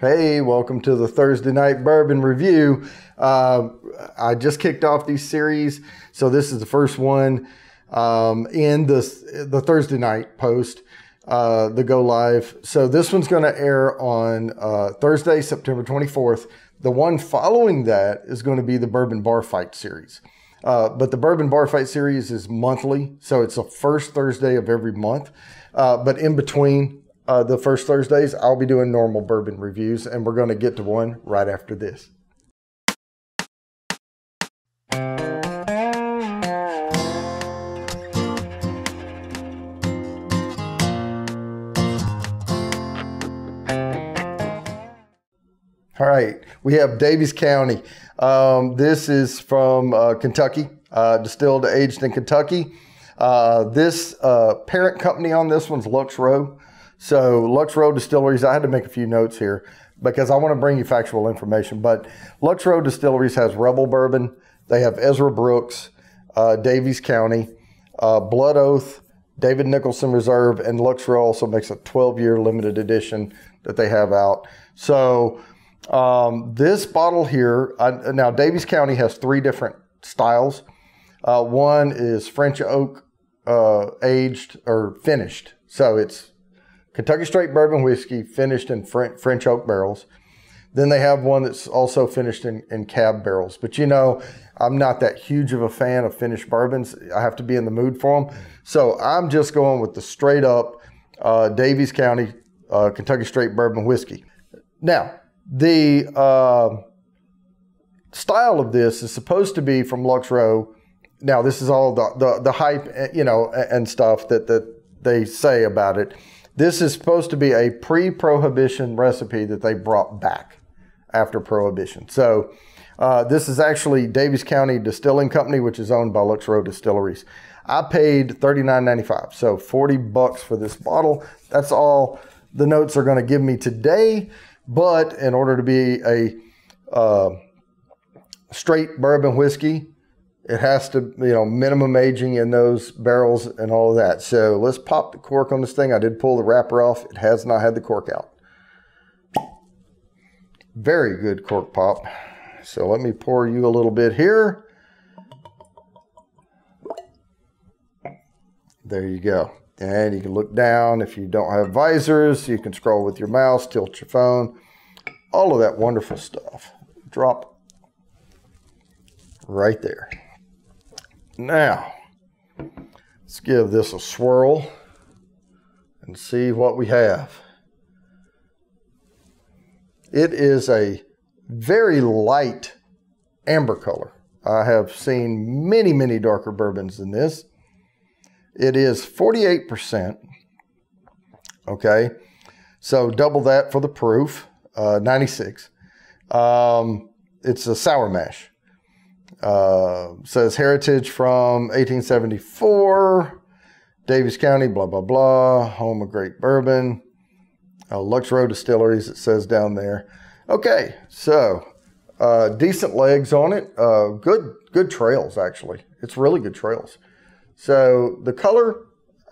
Hey, welcome to the Thursday Night Bourbon Review. I just kicked off these series, so this is the first one in the Thursday night post, the go live. So this one's going to air on Thursday, September 24th. The one following that is going to be the Bourbon Bar Fight series. But the Bourbon Bar Fight series is monthly, so it's the first Thursday of every month. But in between the first Thursdays, I'll be doing normal bourbon reviews, and we're going to get to one right after this. All right, we have Daviess County. This is from Kentucky, distilled aged in Kentucky. This parent company on this one's Lux Row. So Lux Row Distilleries, I had to make a few notes here because I want to bring you factual information. But Lux Row Distilleries has Rebel Bourbon. They have Ezra Brooks, Daviess County, Blood Oath, David Nicholson Reserve, and Lux Row also makes a 12-year limited edition that they have out. So this bottle here, now Daviess County has three different styles. One is French oak aged or finished. So it's Kentucky straight bourbon whiskey finished in French oak barrels. Then they have one that's also finished in cab barrels. But you know, I'm not that huge of a fan of finished bourbons. I have to be in the mood for them. So I'm just going with the straight up Daviess County Kentucky straight bourbon whiskey. Now, the style of this is supposed to be from Lux Row. Now, this is all the hype, you know, and stuff that they say about it. This is supposed to be a pre-prohibition recipe that they brought back after prohibition. So this is actually Daviess County Distilling Company, which is owned by Lux Row Distilleries. I paid $39.95, so $40 for this bottle. That's all the notes are going to give me today. But in order to be a straight bourbon whiskey, it has to, you know, minimum aging in those barrels and all of that. So let's pop the cork on this thing. I did pull the wrapper off. It has not had the cork out. Very good cork pop. So let me pour you a little bit here. There you go. And you can look down. If you don't have visors, you can scroll with your mouse, tilt your phone, all of that wonderful stuff. Drop right there. Now, let's give this a swirl and see what we have. It is a very light amber color. I have seen many, many darker bourbons than this. It is 48%. Okay, so double that for the proof, 96. It's a sour mash. Says heritage from 1874, Daviess County, blah, blah, blah, home of great bourbon, Lux Row Distilleries, it says down there. Okay, so decent legs on it, good trails, actually. It's really good trails. So the color,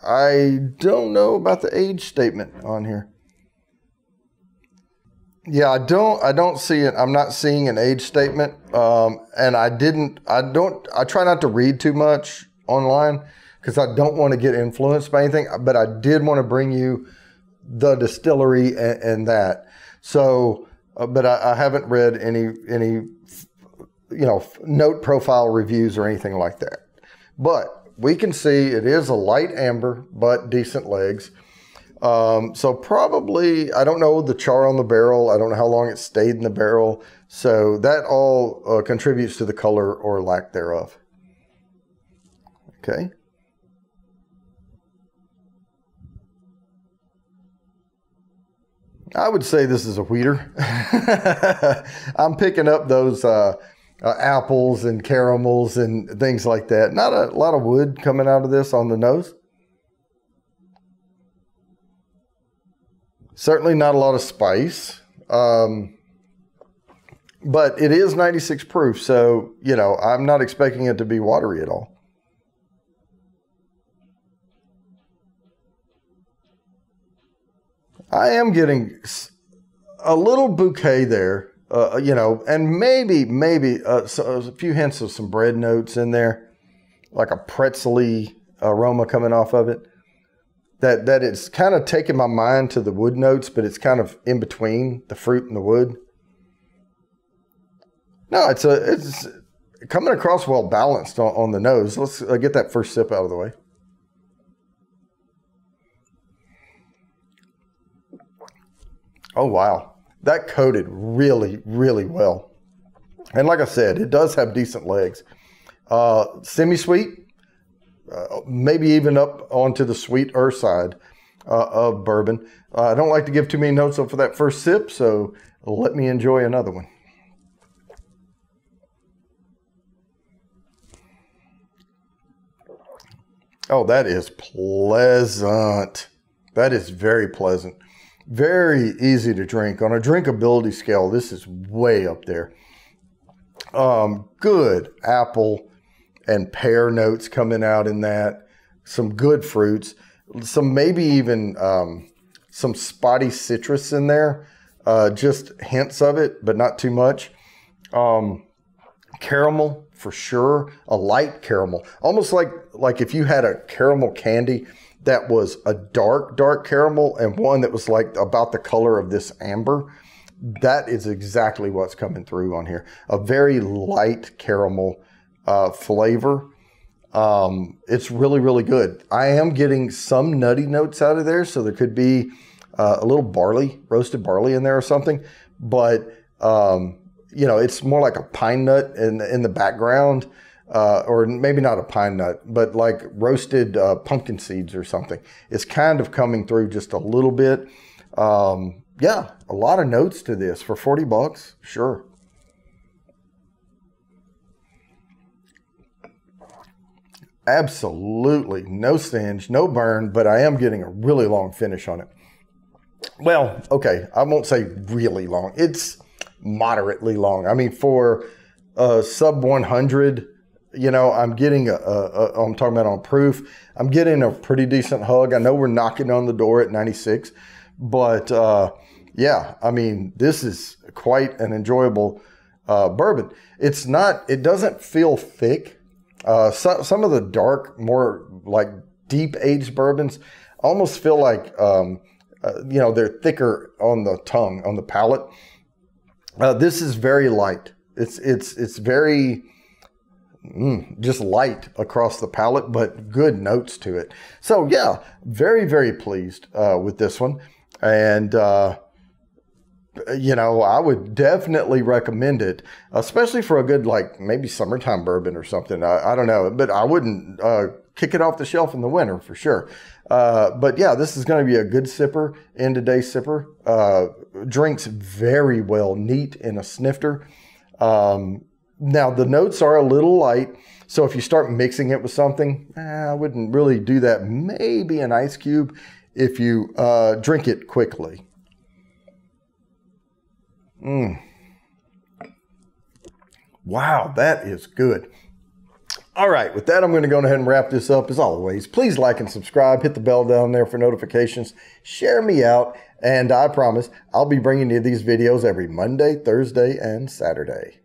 I don't know about the age statement on here. Yeah, I don't see it. I'm not seeing an age statement. And I try not to read too much online because I don't want to get influenced by anything, but I did want to bring you the distillery and that. So, but I haven't read any, you know, note profile reviews or anything like that. But we can see it is a light amber, but decent legs. So probably, I don't know the char on the barrel. I don't know how long it stayed in the barrel. So that all contributes to the color or lack thereof. Okay. I would say this is a wheater. I'm picking up those apples and caramels and things like that. Not a lot of wood coming out of this on the nose. Certainly not a lot of spice, but it is 96 proof, so, you know, I'm not expecting it to be watery at all. I am getting a little bouquet there, you know, and maybe a few hints of some bread notes in there, like a pretzel-y aroma coming off of it. That it's kind of taking my mind to the wood notes, but it's kind of in between the fruit and the wood. No, it's coming across well balanced on the nose. Let's get that first sip out of the way. Oh, wow. That coated really, really well. And like I said, it does have decent legs. Semi-sweet, maybe even up onto the sweeter side of bourbon. I don't like to give too many notes up for that first sip, so let me enjoy another one. Oh, that is pleasant. That is very pleasant. Very easy to drink. On a drinkability scale, this is way up there. Good apple and pear notes coming out in that. Some good fruits. Some maybe even some spotty citrus in there. Just hints of it, but not too much. Caramel for sure. A light caramel. Almost like if you had a caramel candy that was a dark caramel and one that was like about the color of this amber. That is exactly what's coming through on here. A very light caramel flavor. It's really, really good. I am getting some nutty notes out of there, so there could be a little barley, roasted barley in there or something. But, you know, it's more like a pine nut in the background. Or maybe not a pine nut, but like roasted pumpkin seeds or something. It's kind of coming through just a little bit. Yeah, a lot of notes to this for 40 bucks. Sure. Absolutely no singe, no burn, but I am getting a really long finish on it. Well, okay, I won't say really long. It's moderately long. I mean, for sub 100, you know, I'm getting I'm talking about on proof. I'm getting a pretty decent hug. I know we're knocking on the door at 96, but yeah, I mean, this is quite an enjoyable bourbon. It doesn't feel thick. Some of the dark, more like deep aged bourbons almost feel like, you know, they're thicker on the tongue, on the palate. This is very light. It's very just light across the palate, but good notes to it. So yeah, very, very pleased with this one. And, you know, I would definitely recommend it, especially for a good, like maybe summertime bourbon or something. I don't know, but I wouldn't kick it off the shelf in the winter for sure. But yeah, this is going to be a good sipper, end of day sipper. Drinks very well, neat in a snifter. Now the notes are a little light, so if you start mixing it with something, I wouldn't really do that. Maybe an ice cube if you drink it quickly. Wow, that is good. All right, with that, I'm going to go ahead and wrap this up. As always, please like and subscribe. Hit the bell down there for notifications. Share me out, and I promise I'll be bringing you these videos every Monday, Thursday, and Saturday.